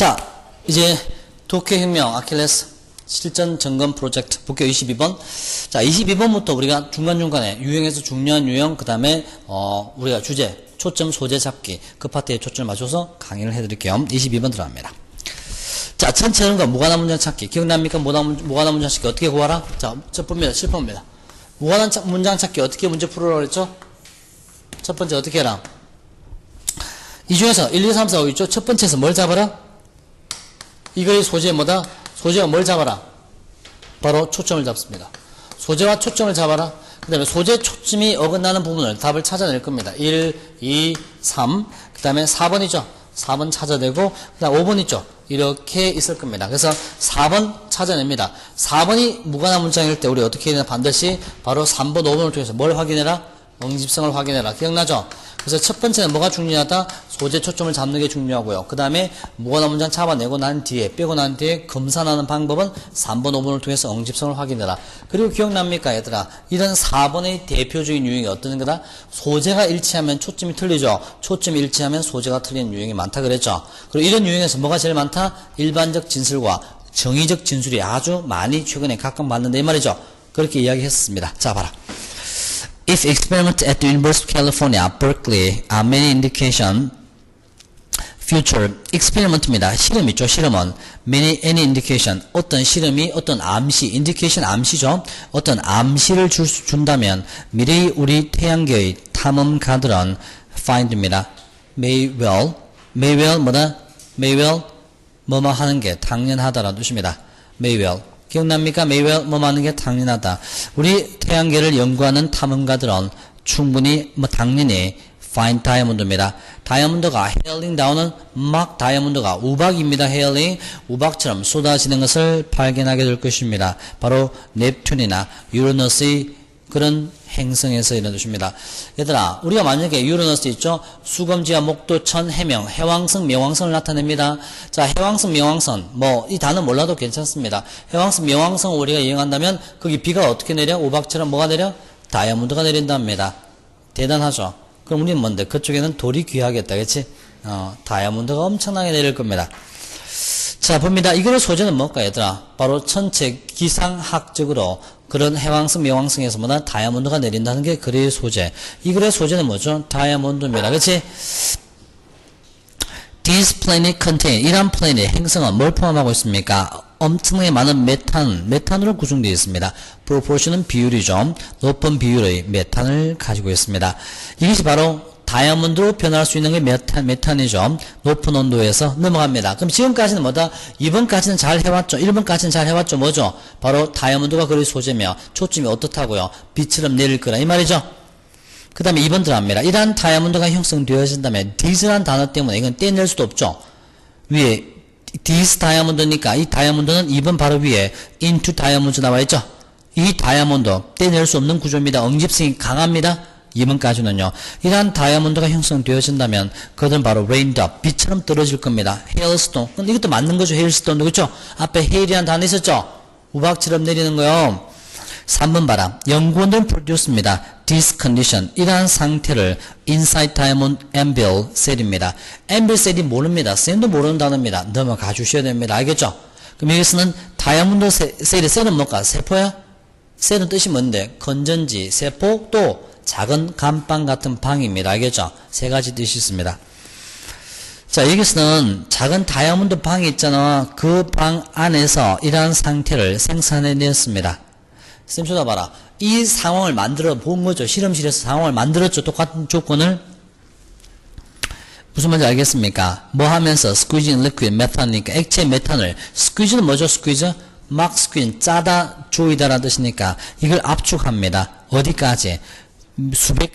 자, 이제 도쿄혁명 아킬레스 실전 점검 프로젝트 복교 22번. 자, 22번부터 우리가 중간중간에 유형에서 중요한 유형, 그 다음에 우리가 주제, 초점, 소재 잡기 그 파트에 초점을 맞춰서 강의를 해드릴게요. 22번 들어갑니다. 자, 전체 흐름과 무관한 문장 찾기 기억납니까? 무관한 문장 찾기 어떻게 구하라? 자, 첫 번입니다. 실패입니다. 무관한 문장 찾기 어떻게 문제 풀으라고 그랬죠? 첫 번째 어떻게 해라? 이 중에서 1, 2, 3, 4, 5 있죠? 첫 번째에서 뭘 잡아라? 이거의 소재 뭐다? 소재가 뭘 잡아라? 바로 초점을 잡습니다. 소재와 초점을 잡아라. 그 다음에 소재 초점이 어긋나는 부분을 답을 찾아낼 겁니다. 1, 2, 3. 그 다음에 4번이죠. 4번 찾아내고, 그 다음 5번 있죠. 이렇게 있을 겁니다. 그래서 4번 찾아냅니다. 4번이 무관한 문장일 때 우리 어떻게 해야 되나? 반드시 바로 3번, 5번을 통해서 뭘 확인해라? 응집성을 확인해라. 기억나죠? 그래서 첫 번째는 뭐가 중요하다? 소재 초점을 잡는 게 중요하고요. 그 다음에 무관한 문장 잡아내고 난 뒤에, 빼고 난 뒤에 검사하는 방법은 3번, 5번을 통해서 응집성을 확인해라. 그리고 기억납니까, 얘들아? 이런 4번의 대표적인 유형이 어떤 거다? 소재가 일치하면 초점이 틀리죠. 초점이 일치하면 소재가 틀리는 유형이 많다 그랬죠. 그리고 이런 유형에서 뭐가 제일 많다? 일반적 진술과 정의적 진술이 아주 많이 최근에 각각 맞는데 이 말이죠. 그렇게 이야기했습니다. 자, 봐라. If experiment at the University of California, Berkeley, many indication, future, experiment입니다. 실험 있죠, 실험은. any indication, 어떤 실험이 어떤 암시, indication 암시죠. 어떤 암시를 준다면, 미래의 우리 태양계의 탐험가들은 find입니다. may well, 뭐다? may well, 뭐뭐 하는 게 당연하다라는 뜻입니다. may well. 기억납니까? may well, 뭐뭐 하는 게 당연하다. 우리 태양계를 연구하는 탐험가들은 충분히, 당연히 find 다이아몬드입니다. 다이아몬드가 헤일링 나오는 막 다이아몬드가 우박입니다. 헤일링, 우박처럼 쏟아지는 것을 발견하게 될 것입니다. 바로 넵튠이나 유라너스의 그런 행성에서 이런 뜻입니다. 얘들아, 우리가 만약에 유라너스 있죠? 수검지와 목도, 천, 해명, 해왕성, 명왕성을 나타냅니다. 자, 해왕성, 명왕성, 이 단어 몰라도 괜찮습니다. 해왕성, 명왕성 우리가 이용한다면 거기 비가 어떻게 내려? 우박처럼 뭐가 내려? 다이아몬드가 내린답니다. 대단하죠? 그럼 우리는 뭔데? 그쪽에는 돌이 귀하겠다, 그치? 다이아몬드가 엄청나게 내릴 겁니다. 자, 봅니다. 이거의 소재는 뭘까, 얘들아? 바로 전체 기상학적으로 그런 해왕성, 명왕성에서 뭐다? 다이아몬드가 내린다는 게 글의 소재. 이 글의 소재는 뭐죠? 다이아몬드입니다. 그치? This planet contain, 이란 플래닛, 행성은 뭘 포함하고 있습니까? 엄청나게 많은 메탄으로 구성되어 있습니다. proportion은 비율이죠. 높은 비율의 메탄을 가지고 있습니다. 이것이 바로 다이아몬드로 변할 수 있는 게 메탄이죠. 높은 온도에서 넘어갑니다. 그럼 지금까지는 뭐다? 2번까지는 잘 해왔죠. 1번까지는 잘 해왔죠. 뭐죠? 바로 다이아몬드가 그의 소재며 초점이 어떻다고요? 빛처럼 내릴 거라 이 말이죠. 그 다음에 2번 들어갑니다. 이러한 다이아몬드가 형성되어진다면 this라는 단어 때문에 이건 떼낼 수도 없죠. 위에 this 다이아몬드니까 이 다이아몬드는 2번 바로 위에 into 다이아몬드 나와있죠. 이 다이아몬드 떼낼 수 없는 구조입니다. 응집성이 강합니다. 2번까지는요. 이러한 다이아몬드가 형성되어진다면 그들은 바로 raindrop, 빛처럼 떨어질 겁니다. hailstone, 근데 이것도 맞는 거죠. hailstone도 그렇죠? 앞에 hail이라는 단어 있었죠? 우박처럼 내리는 거요. 3번 봐라. 연구원들은 produce입니다. this condition, 이러한 상태를 inside diamond anvil cell입니다. anvil cell이 모릅니다. 셀도 모르는 단어입니다. 넘어가 주셔야 됩니다. 알겠죠? 그럼 여기서는 다이아몬드 셀은 뭘까? 세포야? 셀은 뜻이 뭔데? 건전지, 세포, 또 작은 감방 같은 방입니다. 알겠죠? 세 가지 뜻이 있습니다. 자, 여기서는 작은 다이아몬드 방이 있잖아. 그 방 안에서 이러한 상태를 생산해냈습니다. 쌤 쳐다봐라. 이 상황을 만들어 본 거죠. 실험실에서 상황을 만들었죠. 똑같은 조건을. 무슨 말인지 알겠습니까? 뭐 하면서 squeezing liquid methan이니까 액체 메탄을, squeeze는 뭐죠? squeeze? 막 squeeze, 짜다, 조이다 라는 뜻이니까 이걸 압축합니다. 어디까지? 수백,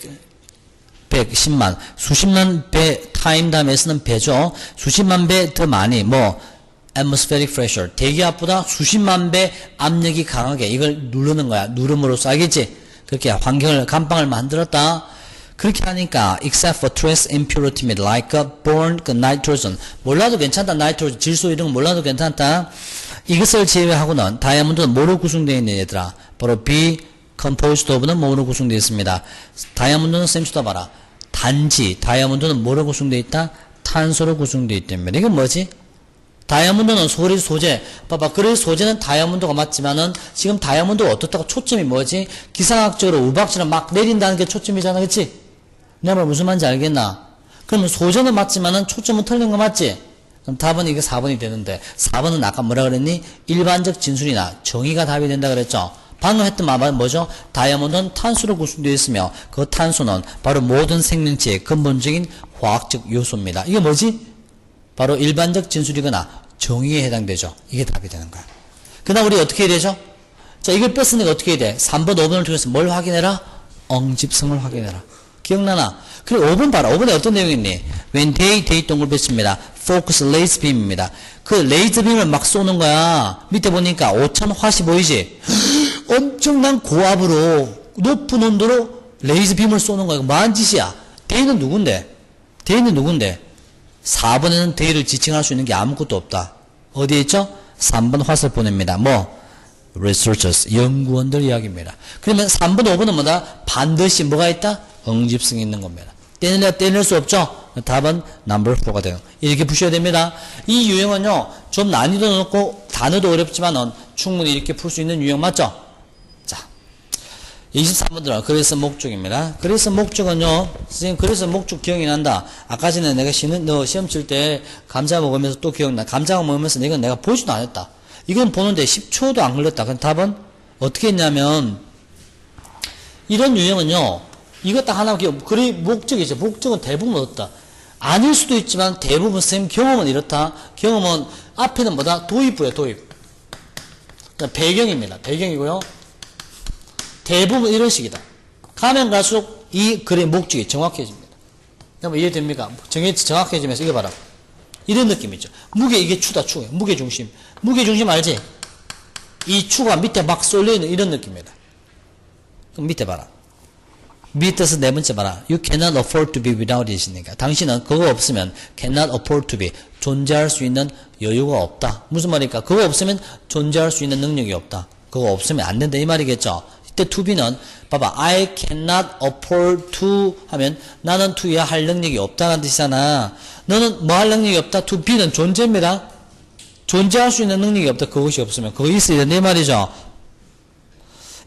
10만, 수십만 배 타임 다음에서는 배죠. 수십만 배 더 많이, atmospheric pressure, 대기압보다 수십만 배 압력이 강하게 이걸 누르는 거야. 누름으로써, 알겠지? 그렇게 환경을, 감방을 만들었다. 그렇게 하니까, except for trace impurity입니다. like born nitrogen. 몰라도 괜찮다. 나이트로젠, 질소 이런 거 몰라도 괜찮다. 이것을 제외하고는 다이아몬드는 뭐로 구성되어 있는 얘들아? 바로 composed of는 뭐로 구성되어 있습니다. 다이아몬드는 쌤 쳐다봐라. 단지 다이아몬드는 뭐로 구성되어 있다? 탄소로 구성되어 있답니다. 이건 뭐지? 다이아몬드는 그릴 소재. 봐봐. 그릴 소재는 다이아몬드가 맞지만은 지금 다이아몬드가 어떻다고 초점이 뭐지? 기상학적으로 우박처럼 막 내린다는 게 초점이잖아. 그치? 내 말 무슨 말인지 알겠나? 그러면 소재는 맞지만은 초점은 틀린 거 맞지? 그럼 답은 이게 4번이 되는데 4번은 아까 뭐라 그랬니? 일반적 진술이나 정의가 답이 된다 그랬죠? 방금 했던 말은 뭐죠? 다이아몬드는 탄소로 구성되어 있으며 그 탄소는 바로 모든 생명체의 근본적인 화학적 요소입니다. 이게 뭐지? 바로 일반적 진술이거나 정의에 해당되죠. 이게 답이 되는 거야. 그 다음 우리 어떻게 해야 되죠? 자, 이걸 뺐으니까 어떻게 해야 돼? 3번, 5번을 통해서 뭘 확인해라? 응집성을 확인해라. 기억나나? 그리고 5번 봐라. 5번에 어떤 내용이 있니? When they 동글 뺐습니다. Focus laser beam입니다. 그 레이저 빔을 막 쏘는 거야. 밑에 보니까 5000화시 보이지? 엄청난 고압으로 높은 온도로 레이저 빔을 쏘는 거야. 뭐한 짓이야? 데이는 누군데? 4번에는 데이를 지칭할 수 있는 게 아무것도 없다. 어디에 있죠? 3번 화살 보냅니다. 뭐? researchers, 연구원들 이야기입니다. 그러면 3번, 5번은 뭐다? 반드시 뭐가 있다? 응집성이 있는 겁니다. 떼낼 수 없죠? 답은 number 4가 돼요. 이렇게 푸셔야 됩니다. 이 유형은요, 좀 난이도 높고 단어도 어렵지만은 충분히 이렇게 풀 수 있는 유형 맞죠? 자, 23번 들어. 그래서 목적입니다. 그래서 목적은요, 선생님, 그래서 목적 기억이 난다. 아까 전에 내가 너 시험 칠 때 감자 먹으면서 또 기억나. 감자 먹으면서 이건 내가 보지도 않았다. 이건 보는데 10초도 안 걸렸다. 그럼 답은 어떻게 했냐면, 이런 유형은요, 이거 딱 하나 기억, 그래, 목적이죠. 목적은 대부분 어떻다. 아닐 수도 있지만 대부분 선생님 경험은 이렇다. 경험은 앞에는 뭐다? 도입부야, 도입. 그러니까 배경입니다. 배경이고요. 대부분 이런 식이다. 가면 갈수록 이 글의 목적이 정확해집니다. 여러분 이해됩니까? 정확해지면서 이거 봐라. 이런 느낌이죠. 무게, 이게 추다, 추. 무게중심. 무게중심 알지? 이 추가 밑에 막 쏠려있는 이런 느낌입니다. 그럼 밑에 봐라. 밑에서 네 번째 봐라. You cannot afford to be without it이니까. 당신은 그거 없으면 cannot afford to be. 존재할 수 있는 여유가 없다. 무슨 말일까? 그거 없으면 존재할 수 있는 능력이 없다. 그거 없으면 안 된다. 이 말이겠죠? 이때 to be는, 봐봐. I cannot afford to 하면 나는 to야 할 능력이 없다는 뜻이잖아. 너는 뭐 할 능력이 없다? to be는 존재입니다. 존재할 수 있는 능력이 없다. 그것이 없으면. 그거 있어야 된다. 이 말이죠?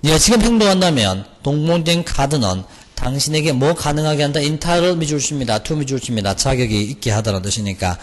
네가 지금 행동한다면 동봉된 카드는 당신에게 뭐 가능하게 한다? 인타를 미줄 줍니다. 투 미줄 줍니다. 자격이 있게 하다라는 뜻이니까.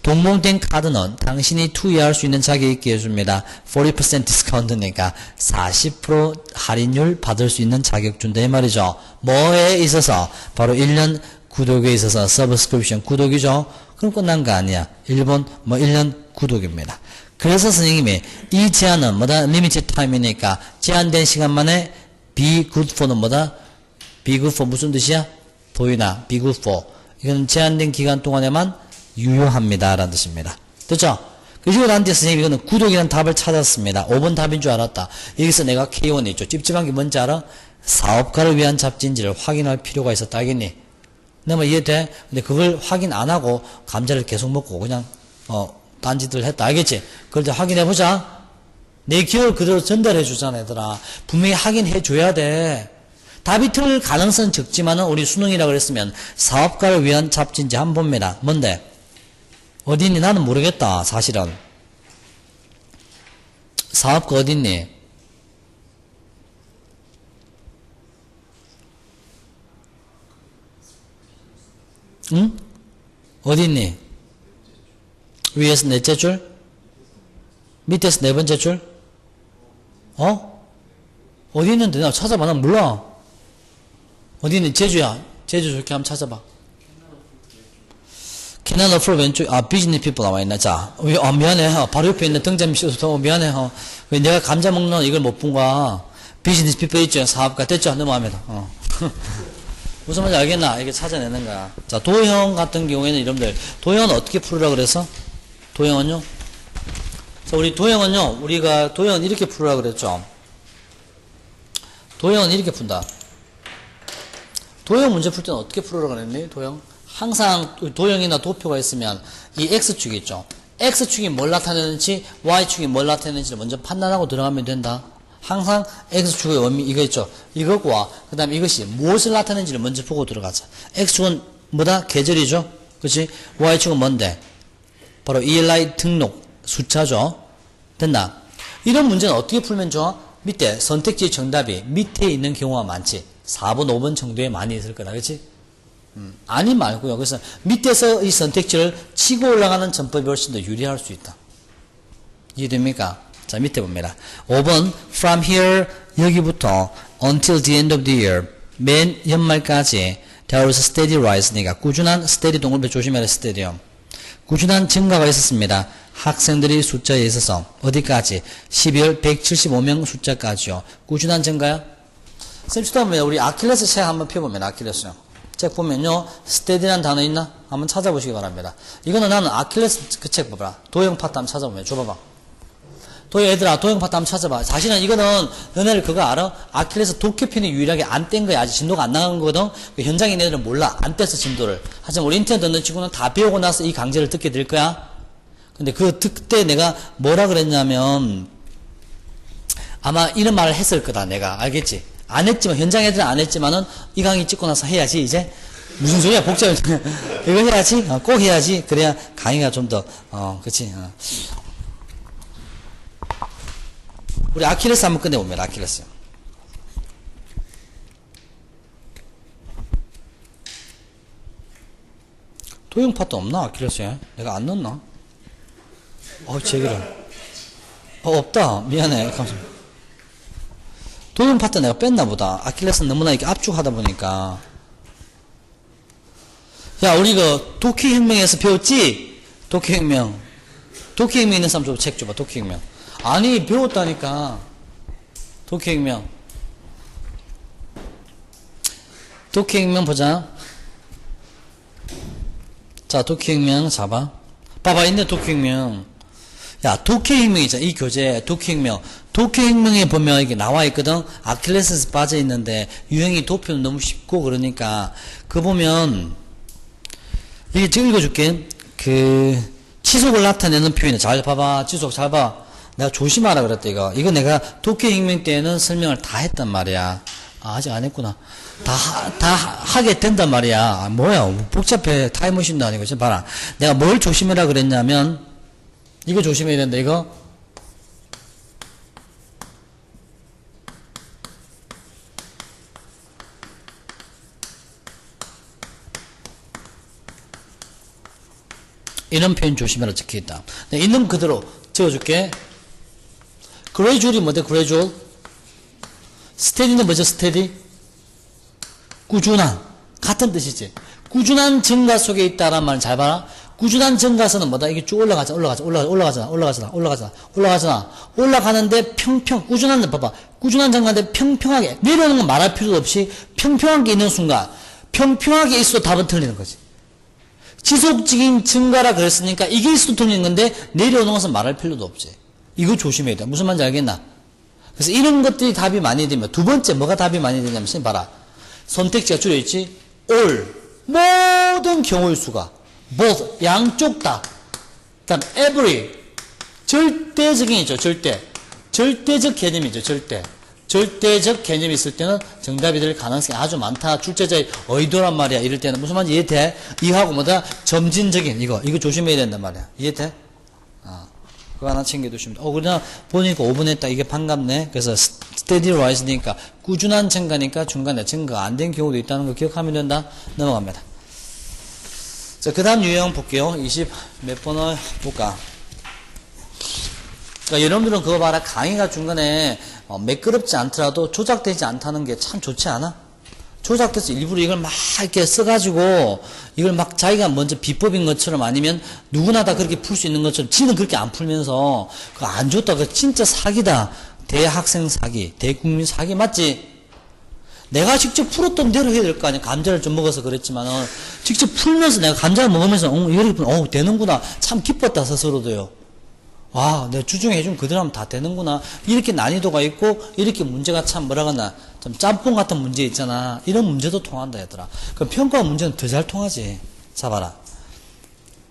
동봉된 카드는 당신이 투여할 수 있는 자격이 있게 해줍니다. 40% 디스카운트니까 40% 할인율 받을 수 있는 자격 준다. 이 말이죠. 뭐에 있어서? 바로 1년 구독에 있어서 서브스크립션 구독이죠. 그럼 끝난 거 아니야. 1번 1년 구독입니다. 그래서 선생님이 이 제한은 뭐다? 리미티드 타임이니까 제한된 시간 만에 be good for는 뭐다? be good for 무슨 뜻이야? 보이나 be good for. 이건 제한된 기간 동안에만 유효합니다. 라는 뜻입니다. 됐죠? 그리고 나한테 선생님이 이거는 구독이라는 답을 찾았습니다. 5번 답인 줄 알았다. 여기서 내가 K1이 있죠. 찝찝한 게 뭔지 알아? 사업가를 위한 잡지인지를 확인할 필요가 있었다. 알겠니? 너무 이해돼? 근데 그걸 확인 안 하고 감자를 계속 먹고 그냥 딴짓을 했다. 알겠지? 그걸 좀 확인해보자. 내 기억을 그대로 전달해 주잖아, 얘들아. 분명히 확인해 줘야 돼. 답이 틀릴 가능성은 적지만은 우리 수능이라 그랬으면 사업가를 위한 잡지인지 한번 봅니다. 뭔데? 어디있니? 나는 모르겠다, 사실은. 사업가 어디있니? 응? 어디있니? 위에서 넷째 줄? 밑에서 네 번째 줄? 어디 있는데? 나 찾아봐. 난 몰라. 어디 있니? 제주야. 제주 좋게 한번 찾아봐. 캐나다 프로 왼쪽, 비즈니스 피플 나와 있나? 자, 미안해. 바로 옆에 있는 등잔 미쇼도 미안해. 왜 내가 감자 먹는 이걸 못 본 거야? 비즈니스 피플 있죠? 사업가. 됐죠? 넘어갑니다. 무슨 말인지 알겠나? 이게 찾아내는 거야. 자, 도형 같은 경우에는 여러분들, 도형은 어떻게 풀으라 그래서? 도형은요? 자, 우리 도형은요, 우리가 도형은 이렇게 풀으라 그랬죠? 도형은 이렇게 푼다. 도형 문제 풀 때는 어떻게 풀으라 그랬니? 도형? 항상 도형이나 도표가 있으면 이 X축이 있죠? X축이 뭘 나타내는지, Y축이 뭘 나타내는지를 먼저 판단하고 들어가면 된다. 항상 X축의 의미, 이거 있죠? 이것과, 그 다음에 이것이 무엇을 나타내는지를 먼저 보고 들어가자. X축은 뭐다? 계절이죠? 그치? Y축은 뭔데? 바로 ELI 등록 숫자죠. 됐나? 이런 문제는 어떻게 풀면 좋아? 밑에 선택지 정답이 밑에 있는 경우가 많지. 4번, 5번 정도에 많이 있을 거다. 그렇지? 아니 말고요. 그래서 밑에서 이 선택지를 치고 올라가는 전법이 훨씬 더 유리할 수 있다. 이해됩니까? 자, 밑에 봅니다. 5번 from here 여기부터 until the end of the year 맨 연말까지 there was a steady rise니까 꾸준한 steady 동물배 조심해라 steady요. 꾸준한 증가가 있었습니다. 학생들이 숫자에 있어서 어디까지? 12월 175명 숫자까지요. 꾸준한 증가야? 쌤 쳐다보면 우리 아킬레스 책 한번 펴보면 아킬레스요. 책 보면요. steady라는 단어 있나? 한번 찾아보시기 바랍니다. 이거는 나는 아킬레스 그 책 봐봐라. 도형 파트 한번 찾아보면 줘봐봐. 얘들아 도형 파트 한번 찾아봐. 사실은 이거는 너네들 그거 알아? 아킬레스 도쿄편이 유일하게 안 뗀 거야. 아직 진도가 안 나간 거거든. 그 현장에 있는 애들은 몰라. 안 뗐어 진도를. 하지만 우리 인터넷 듣는 친구는 다 배우고 나서 이 강좌를 듣게 될 거야. 근데 그때 내가 뭐라 그랬냐면 아마 이런 말을 했을 거다. 내가 알겠지? 안 했지만 현장 애들은 안 했지만은 이 강의 찍고 나서 해야지 이제. 무슨 소리야 복잡해. 이거 해야지. 꼭 해야지. 그래야 강의가 좀 더 그치. 우리 아킬레스 한번 끝내봅니다. 아킬레스. 도형 파트 없나? 아킬레스에? 내가 안 넣었나? 제기를. 없다. 미안해. 감사합니다. 도형 파트 내가 뺐나 보다. 아킬레스는 너무나 이렇게 압축하다 보니까. 야, 우리 그 도쿄혁명에서 배웠지? 도쿄혁명. 도쿄혁명 있는 사람 좀 책 줘봐. 도쿄혁명. 아니 배웠다니까. 도쿄혁명. 도쿄혁명 보자. 자 도쿄혁명 잡아. 봐봐 있네 도쿄혁명. 야 도쿄혁명 있잖아. 이 교재 도쿄혁명. 도쿄혁명에 보면 이게 나와 있거든. 아킬레스에서 빠져 있는데 유형이 도표는 너무 쉽고 그러니까 그 보면 이게 지금 읽어줄게. 그 지속을 나타내는 표현을 잘 봐봐. 지속 잘 봐. 내가 조심하라 그랬다 이거 내가 도쿄혁명 때는 설명을 다 했단 말이야. 아직 안 했구나. 다 하게 된단 말이야. 뭐야 복잡해. 타임머신도 아니고 지금 봐라. 내가 뭘 조심해라 그랬냐면 이거 조심해야 된다 이거. 이런 표현 조심해라 적혀있다. 있는 그대로 적어줄게. gradual이 뭐대? gradual. steady는 뭐죠? steady. 꾸준한. 같은 뜻이지. 꾸준한 증가 속에 있다란 말은 잘 봐라. 꾸준한 증가선은 뭐다? 이게 쭉 올라가잖아. 올라가는데 평평, 꾸준한 데 봐봐. 꾸준한 증가인데 평평하게. 내려오는 건 말할 필요도 없이 평평한 게 있는 순간, 평평하게 있어도 답은 틀리는 거지. 지속적인 증가라 그랬으니까 이게 있어도 틀리는 건데, 내려오는 것은 말할 필요도 없지. 이거 조심해야 돼. 무슨 말인지 알겠나? 그래서 이런 것들이 답이 많이 되면, 두 번째 뭐가 답이 많이 되냐면, 봐라. 선택지가 줄여있지? all. 모든 경우의 수가. both. 양쪽 다. 그 다음 every. 절대적인이죠. 절대적 개념이죠. 절대적 개념이 있을 때는 정답이 될 가능성이 아주 많다. 출제자의 의도란 말이야. 이럴 때는 무슨 말인지 이해돼? 이하고 뭐다? 점진적인 이거 조심해야 된단 말이야. 이해돼? 그거 하나 챙겨두시면 돼. 그냥 보니까 5분 했다. 이게 반갑네. 그래서 steady rise니까 꾸준한 증가니까 중간에 증가가 안 된 경우도 있다는 거 기억하면 된다. 넘어갑니다. 자, 그 다음 유형 볼게요. 20 몇 번을 볼까? 그러니까 여러분들은 그거 봐라. 강의가 중간에 매끄럽지 않더라도 조작되지 않다는 게 참 좋지 않아? 조작돼서 일부러 이걸 막 이렇게 써가지고 이걸 막 자기가 먼저 비법인 것처럼 아니면 누구나 다 그렇게 풀 수 있는 것처럼 지는 그렇게 안 풀면서 그거 안 좋다. 그거 진짜 사기다. 대학생 사기, 대국민 사기 맞지? 내가 직접 풀었던 대로 해야 될 거 아니야. 감자를 좀 먹어서 그랬지만은 직접 풀면서 내가 감자를 먹으면서 이렇게 되는구나. 참 기뻤다 스스로도요. 와, 내가 주중에 해준 그대로 하면 다 되는구나. 이렇게 난이도가 있고, 이렇게 문제가 참 뭐라 그러나, 좀 짬뽕 같은 문제 있잖아. 이런 문제도 통한다, 얘들아. 그 평가 문제는 더 잘 통하지. 잡아라.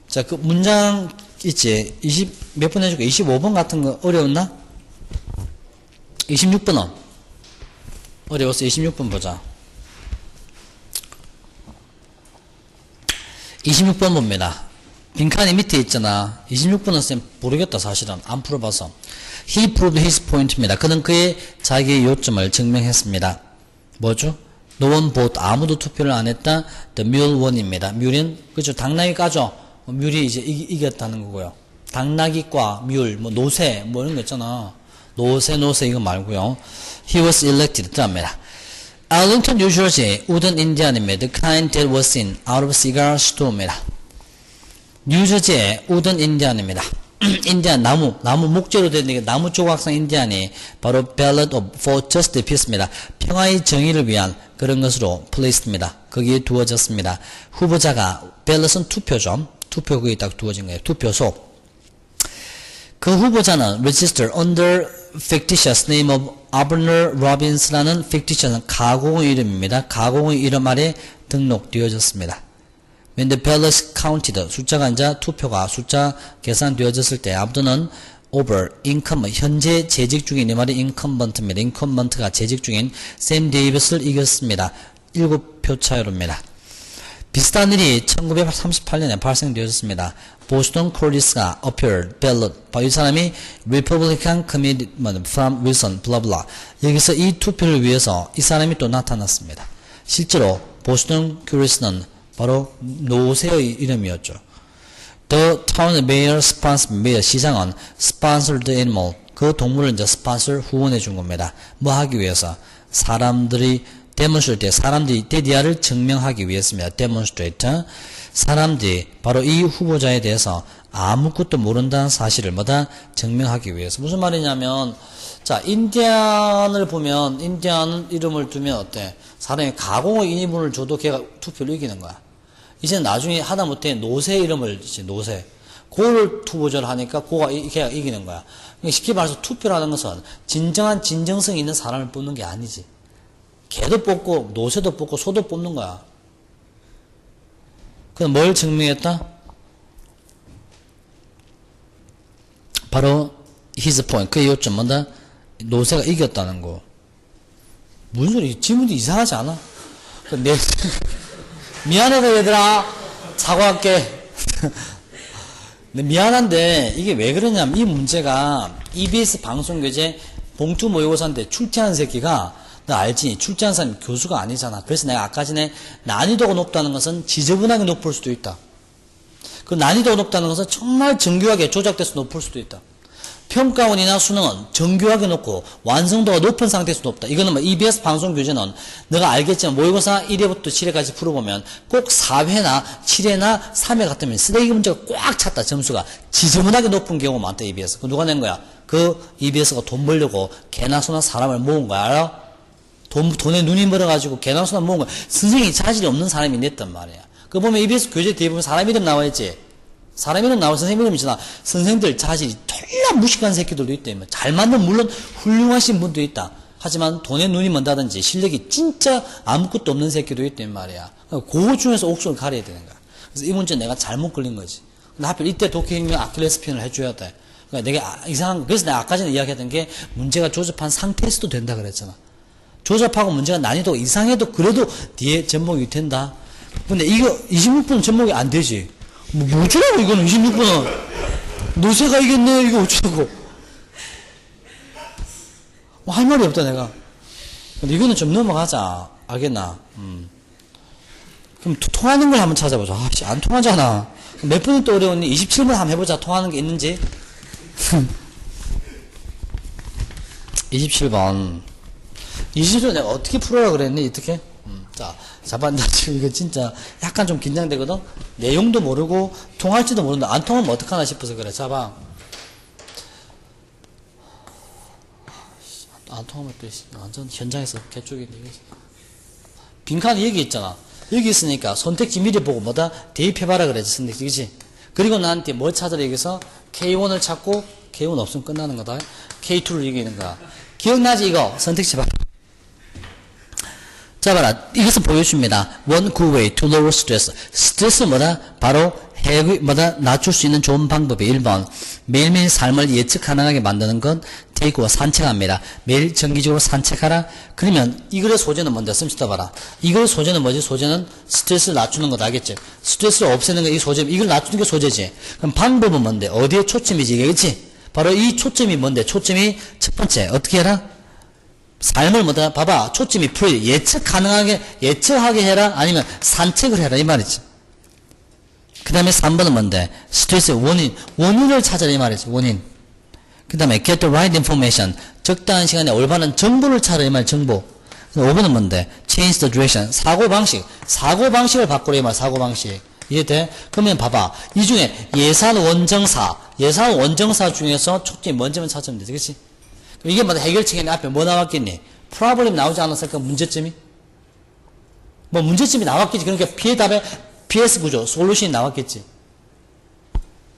자, 그 문장 있지. 몇 번 해줄까? 25번 같은 거 어려웠나? 26번은? 어려웠어. 26번 보자. 26번 봅니다. 빈칸이 밑에 있잖아. 26번은 쌤 모르겠다 사실은. 안 풀어봐서. He proved his point입니다. 그는 그의 자기의 요점을 증명했습니다. 뭐죠? No one vote. 아무도 투표를 안 했다. The mule won입니다. mule은 그죠? 당나귀 까죠? mule이 이제 이겼다는 거고요. 당나귀과 mule, 뭐 노새 뭐 이런 거 있잖아. 노새 이거 말고요. He was elected. 들어갑니다. Arlington, New Jersey, 우든 인디안입니다. The kind that was seen out of cigar store입니다. 뉴저지의 우든 인디안입니다. 인디안 나무 목재로 된 나무 조각상 인디안이 바로 Ballad for Just Peace입니다. 평화의 정의를 위한 그런 것으로 placed입니다. 거기에 두어졌습니다. 후보자가 Ballad은 투표죠. 투표 거기에 딱 두어진 거예요. 투표소. 그 후보자는 registered under fictitious name of Abner Robbins라는 fictitious 가공의 이름입니다. 가공의 이름 아래 등록되어졌습니다. When the ballot counted, 숫자가 이제 투표가 숫자 계산되어졌을 때 아무도는 over incumbent, 현재 재직 중인 이 말이 incumbent입니다. incumbent가 재직 중인 샘 데이비스를 이겼습니다. 7표 차이로입니다. 비슷한 일이 1938년에 발생되었습니다. 보스턴 콜리스가 appeared, ballot, 이 사람이 Republican commitment from Wilson, blah blah. 여기서 이 투표를 위해서 이 사람이 또 나타났습니다. 실제로 보스턴 콜리스는 바로 노새의 이름이었죠. The town mayor sponsored, 시장은 sponsored the animal, 그 동물을 이제 sponsor 후원해 준 겁니다. 뭐 하기 위해서? 사람들이 demonstrate, 사람들이 데디아를 증명하기 위해서입니다. demonstrate. 사람들이 바로 이 후보자에 대해서 아무것도 모른다는 사실을 뭐다 증명하기 위해서. 무슨 말이냐면, 자, 인디안을 보면, 인디안 이름을 두면 어때? 사람이 가공의 인물을 줘도 걔가 투표를 이기는 거야. 이제 나중에 하다못해 노새 이름을 이제 노새. 그걸 투표를 하니까 걔가 이기는 거야. 쉽게 말해서 투표를 하는 것은 진정한 진정성 있는 사람을 뽑는 게 아니지. 개도 뽑고 노새도 뽑고 소도 뽑는 거야. 그럼 뭘 증명했다? 바로 his point, 그의 요점 뭐다? 노새가 이겼다는 거. 무슨 소리? 지문도 이상하지 않아? 미안하다 얘들아, 사과할게. 미안한데 이게 왜 그러냐면 이 문제가 EBS 방송교재 봉투 모의고사인데 출제한 새끼가, 너 알지? 출제한 사람이 교수가 아니잖아. 그래서 내가 아까 전에 난이도가 높다는 것은 지저분하게 높을 수도 있다. 그 난이도가 높다는 것은 정말 정교하게 조작돼서 높을 수도 있다. 평가원이나 수능은 정교하게 높고 완성도가 높은 상태에서 높다. 이거는 뭐 EBS 방송 교재는 너가 알겠지만 모의고사 1회부터 7회까지 풀어보면 꼭 4회나 7회나 3회 같으면 쓰레기 문제가 꽉 찼다. 점수가 지저분하게 높은 경우가 많다. EBS. 그 누가 낸 거야? 그 EBS가 돈 벌려고 개나 소나 사람을 모은 거야. 알아? 돈에 눈이 멀어가지고 개나 소나 모은 거야. 선생님이 자질이 없는 사람이 냈단 말이야. 그 보면 EBS 교재 뒤에 보면 사람 이름 나와있지. 사람 이름 나와 선생님 이름이잖아. 선생들 자질이 졸라 무식한 새끼들도 있다. 잘 만든 물론 훌륭하신 분도 있다. 하지만 돈에 눈이 먼다든지 실력이 진짜 아무것도 없는 새끼도 있단 말이야. 그 중에서 옥수를 가려야 되는 거야. 그래서 이 문제 내가 잘못 걸린 거지. 근데 하필 이때 독해혁명 아킬레스 편을 해줘야 돼. 그러니까 내가 이상한, 그래서 내가 아까 전에 이야기했던 게 문제가 조잡한 상태에서도 된다 그랬잖아. 조잡하고 문제가 난이도가 이상해도 그래도 뒤에 접목이 된다. 근데 이거 26분 접목이 안 되지. 뭐 어쩌라고 이거는 26분은 노새가 이겼네 이거 어쩌라고 뭐 할 말이 없다 내가. 근데 이거는 좀 넘어가자. 알겠나? 그럼 통하는 걸 한번 찾아보자. 아, 안 통하잖아. 몇 분이 또 어려웠니? 27분 한번 해보자. 통하는 게 있는지. 27번 27번 내가 어떻게 풀어라 그랬니? 어떻게? 자, 잡았나? 지금 이거 진짜 약간 좀 긴장되거든? 내용도 모르고, 통할지도 모르는데, 안 통하면 어떡하나 싶어서 그래. 잡아. 안 통하면 또, 완전 현장에서 개쪽인데, 이거. 빈칸이 여기 있잖아. 여기 있으니까 선택지 미리 보고 뭐다? 대입해봐라 그랬지, 선택지. 그치? 그리고 나한테 뭘 찾으라 여기서? K1을 찾고, K1 없으면 끝나는 거다. K2를 이기는 거야. 기억나지, 이거? 선택지 봐. 자, 봐라. 이것은 보여줍니다. One good way to lower stress. 스트레스는 뭐다? 바로 해마다 낮출 수 있는 좋은 방법이 1번 매일매일 삶을 예측 가능하게 만드는 건 테이크와 산책합니다. 매일 정기적으로 산책하라. 그러면 이글의 소재는 뭔데? 씀시다 봐라. 이글의 소재는 뭐지? 소재는 스트레스를 낮추는 거다. 알겠지? 스트레스를 없애는 게 이 소재, 이걸 낮추는 게 소재지. 그럼 방법은 뭔데? 어디에 초점이지? 이게겠지? 바로 이 초점이 뭔데? 초점이 첫 번째 어떻게 해라? 삶을 뭐다? 봐봐. 초점이 풀 예측 가능하게 예측하게 해라. 아니면 산책을 해라 이 말이지. 그 다음에 3번은 뭔데? 스트레스의 원인을 찾아라 이 말이지. 원인. 그 다음에 get the right information. 적당한 시간에 올바른 정보를 찾아라 이 말. 정보. 5번은 뭔데? change the direction. 사고방식을 바꾸라 이 말. 사고방식. 이해돼? 그러면 봐봐. 이 중에 예산 원정사 중에서 초점이 뭔지만 찾으면 되지. 그치? 이게 뭐 해결책이 앞에 뭐 나왔겠니? 프로블렘 나오지 않았을까? 문제점이? 뭐 문제점이 나왔겠지. 그러니까 피해 답에 PS 구조, 솔루션이 나왔겠지.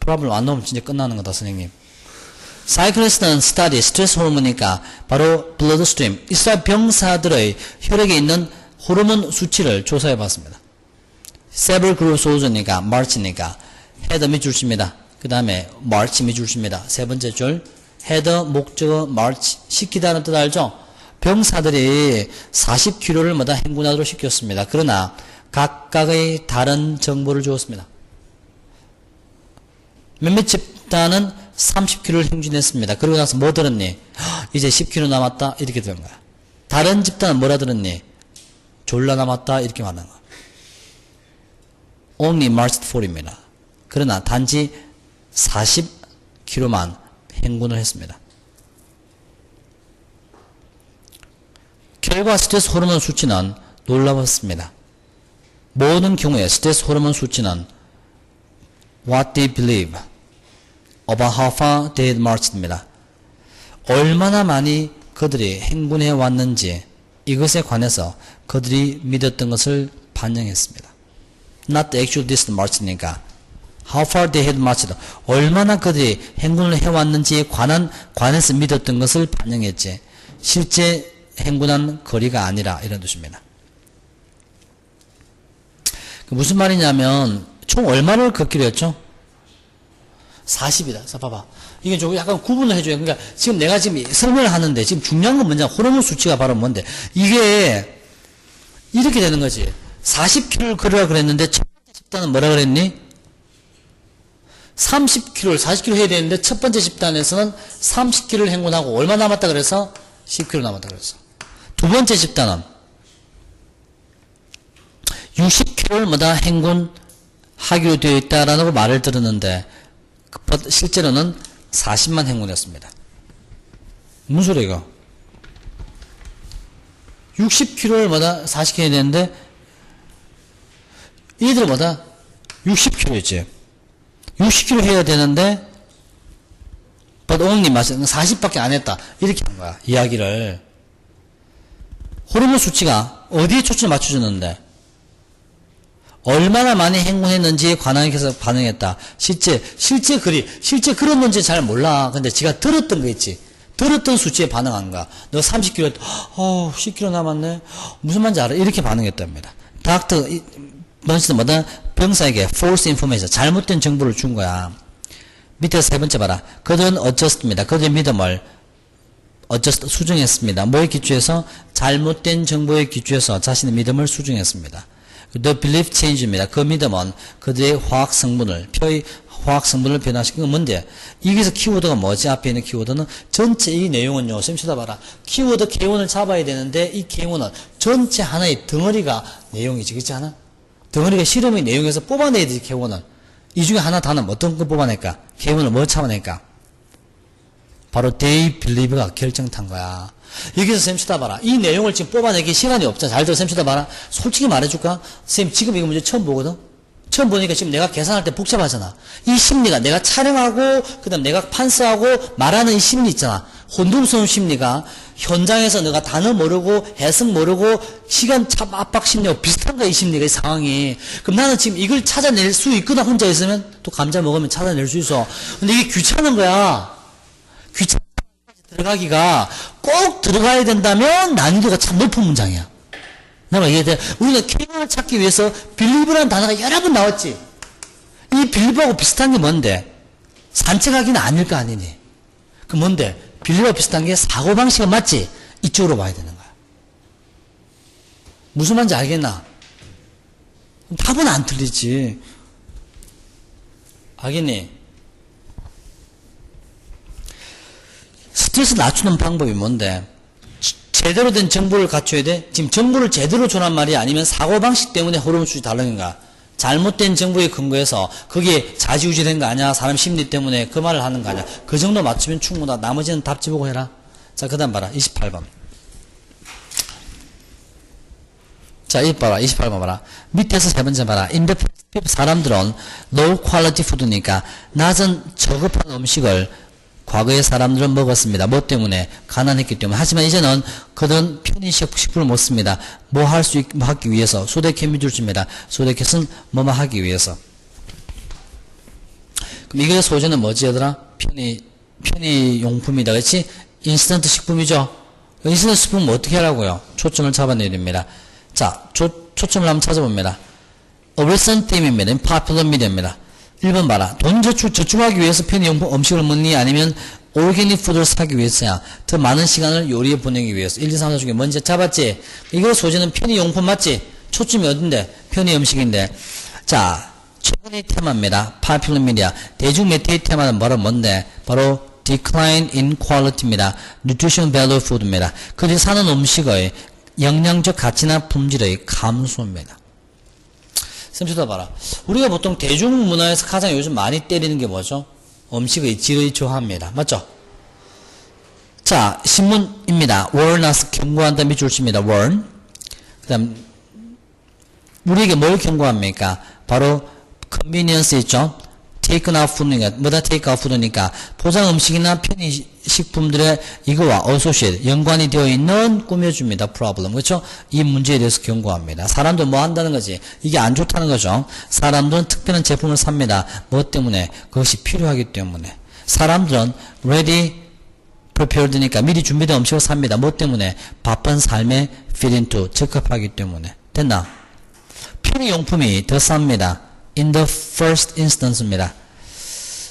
프로블렘 안 나오면 진짜 끝나는 거다, 선생님. 사이클리스트는 스타디, 스트레스 호르몬이니까 바로 블러드 스트림, 이스라엘 병사들의 혈액에 있는 호르몬 수치를 조사해 봤습니다. 세블 그룹 소우즈니까, 마르치니까, 헤더 밑줄 씁니다. 그 다음에 마르치 밑줄 씁니다. 세 번째 줄, 헤더, 목적어, 마르치, 시키다는 뜻 알죠? 병사들이 40km를 마다 행군하도록 시켰습니다. 그러나 각각의 다른 정보를 주었습니다. 몇몇 집단은 30km를 행진했습니다. 그러고 나서 뭐 들었니? 이제 10km 남았다 이렇게 되는 거야. 다른 집단은 뭐라 들었니? 졸라 남았다 이렇게 말하는 거야. Only marched 4입니다. 그러나 단지 40km만 행군을 했습니다. 결과 스트레스 호르몬 수치는 놀라웠습니다. 모든 경우에 스트레스 호르몬 수치는 what they believe about how far they had marched입니다. 얼마나 많이 그들이 행군해 왔는지 이것에 관해서 그들이 믿었던 것을 반영했습니다. Not the actual distance marched니까 how far they had marched 얼마나 그들이 행군을 해왔는지에 관해서 믿었던 것을 반영했지 실제 행군한 거리가 아니라 이런 뜻입니다. 무슨 말이냐면 총 얼마를 걷기로 했죠? 40이다. 자 봐봐. 이게 좀 약간 구분을 해줘요. 그러니까 지금 내가 지금 설명을 하는데 지금 중요한 건 뭐냐? 호르몬 수치가 바로 뭔데? 이게 이렇게 되는 거지. 40km를 걸으라 그랬는데 첫 번째 집단은 뭐라 그랬니? 30km를 40km 해야 되는데 첫 번째 집단에서는 30km를 행군하고 얼마 남았다 그래서 10km 남았다 그랬어. 두 번째 집단은 60km를 뭐다 행군하기로 되어 있다라는 말을 들었는데 실제로는 40만 행군했습니다. 무슨 소리야 이거? 60km를 뭐다 40km 해야 되는데 얘들 뭐다 60km였지. 60km 해야 되는데 but only 40밖에 안 했다. 이렇게 한 거야. 이야기를. 호르몬 수치가 어디에 초점을 맞춰주는데 얼마나 많이 행군했는지에 관해서 반응했다. 실제 그랬는지 잘 몰라. 근데 지가 들었던 거 있지. 들었던 수치에 반응한 거야. 너 30km, 10km 남았네. 무슨 말인지 알아? 이렇게 반응했답니다. 닥터, 뭐다? 병사에게 false information, 잘못된 정보를 준 거야. 밑에 세 번째 봐라. 그들은 adjust입니다. 그들의 믿음을 adjust, 수정했습니다. 뭐에 기초해서? 잘못된 정보에 기초해서 자신의 믿음을 수정했습니다. The belief change입니다. 그 믿음은 그들의 화학 성분을, 표의 화학 성분을 변화시킨 건 뭔데? 여기서 키워드가 뭐지? 앞에 있는 키워드는 전체 이 내용은요, 쌤 쳐다봐라. 키워드 K1을 잡아야 되는데 이 K1은 전체 하나의 덩어리가 내용이지, 그렇지 않아? 덩어리가 실험의 내용에서 뽑아내야 되지, K1을. 이 중에 하나 단어 어떤 거 뽑아낼까? K1을 뭐 참아낼까? 바로 they believe가 결정탄 거야. 여기서 쌤 쳐다봐라. 이 내용을 지금 뽑아내기 시간이 없잖아. 잘 들어 쌤 쳐다봐라. 솔직히 말해줄까? 쌤 지금 이거 문제 처음 보거든? 처음 보니까 지금 내가 계산할 때 복잡하잖아. 이 심리가 내가 촬영하고 그 다음 내가 판서하고 말하는 이 심리 있잖아. 혼돈스러운 심리가 현장에서 내가 단어 모르고 해석 모르고 시간 참 압박 심리하고 비슷한 거야. 이 심리가 이 상황이. 그럼 나는 지금 이걸 찾아낼 수 있거든. 혼자 있으면 또 감자 먹으면 찾아낼 수 있어. 근데 이게 귀찮은 거야. 귀찮은 들어가기가 꼭 들어가야 된다면 난이도가 참 높은 문장이야. 내가 이해돼? 우리가 K1을 찾기 위해서 believe라는 단어가 여러 번 나왔지. 이 이 빌립하고 비슷한 게 뭔데? 산책하기는 아닐 거 아니니. 그 뭔데? 빌립하고 비슷한 게 사고방식은 맞지? 이쪽으로 봐야 되는 거야. 무슨 말인지 알겠나? 답은 안 틀리지. 알겠니? 스트레스 낮추는 방법이 뭔데? 제대로 된 정보를 갖춰야 돼? 지금 정보를 제대로 줘란 말이야? 아니면 사고방식 때문에 호르몬 수준이 다른 건가? 잘못된 정보에 근거해서 그게 좌지우지된 거 아니야? 사람 심리 때문에 그 말을 하는 거 아니야? 그 정도 맞추면 충분하다. 나머지는 답지 보고 해라. 자, 그 다음 봐라. 28번. 자, 이 봐라. 28번 봐라. 밑에서 세 번째 봐라. 사람들은 low quality food니까 낮은 저급한 음식을 과거에 사람들은 먹었습니다. 뭐 때문에? 가난했기 때문에. 하지만 이제는 그들은 편의식품을 먹습니다. 뭐 하기 위해서? 소대켓 줍니다. 소대켓은 뭐뭐 하기 위해서. 그럼 이거의 소재는 뭐지, 얘들아? 편의용품이다. 그렇지? 인스턴트 식품이죠? 인스턴트 식품은 어떻게 하라고요? 초점을 잡아내야 됩니다. 자, 초점을 한번 찾아봅니다. recent theme입니다. popular media입니다. 1번 봐라. 돈 저축하기 위해서 편의용품 음식을 먹니? 아니면 오르게닉 푸드를 사기 위해서야? 더 많은 시간을 요리에 보내기 위해서. 1, 2, 3, 4 중에 먼저 잡았지? 이거 소재는 편의용품 맞지? 초점이 어딘데? 편의음식인데. 자, 최근의 테마입니다. popular media. 대중매체의 테마는 바로 뭔데? 바로 decline in quality입니다. nutrition value food입니다. 그들이 사는 음식의 영양적 가치나 품질의 감소입니다. 쌤 쳐다봐라. 우리가 보통 대중문화에서 가장 요즘 많이 때리는 게 뭐죠? 음식의 질의 저하입니다. 맞죠? 자, 신문입니다. 월나스 경고한다 밑줄 칩니다. 월. 그 다음, 우리에게 뭘 경고합니까? 바로 convenience 있죠? take out food니까, 뭐다 take out food니까, 포장 음식이나 편의식품들의 이거와 associate, 연관이 되어 있는 꾸며줍니다. problem. 그렇죠? 이 문제에 대해서 경고합니다. 사람들은 뭐 한다는 거지? 이게 안 좋다는 거죠. 사람들은 특별한 제품을 삽니다. 뭐 때문에? 그것이 필요하기 때문에. 사람들은 ready, prepared니까 미리 준비된 음식을 삽니다. 뭐 때문에? 바쁜 삶에 fit into, 적합하기 때문에. 됐나? 편의용품이 더 쌉니다. in the first instance입니다.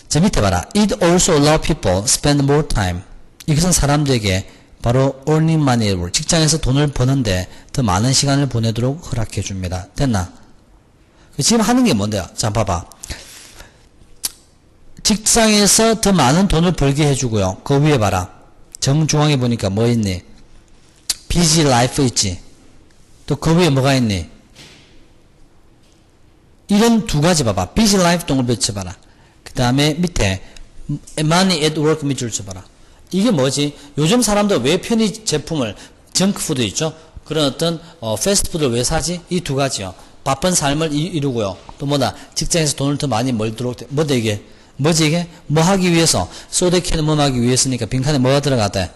저 밑에 봐라. It also allow people spend more time. 이것은 사람들에게 바로 earning money, 직장에서 돈을 버는데 더 많은 시간을 보내도록 허락해 줍니다. 됐나? 지금 하는 게 뭔데요? 자, 봐봐. 직장에서 더 많은 돈을 벌게 해주고요. 그 위에 봐라. 정중앙에 보니까 뭐 있니? busy life 있지? 또 그 위에 뭐가 있니? 이런 두 가지 봐봐. busy life 동을 쳐봐라. 그 다음에 밑에 money at work 밑줄 쳐봐라. 이게 뭐지? 요즘 사람들 왜 편의 제품을 정크푸드 있죠? 그런 어떤 패스트푸드를 왜 사지? 이 두 가지요. 바쁜 삶을 이루고요. 또 뭐다? 직장에서 돈을 더 많이 벌도록 뭐다 이게? 뭐지 이게? 뭐 하기 위해서? 소대캐는 뭐 하기 위해서니까 빈칸에 뭐가 들어갔대?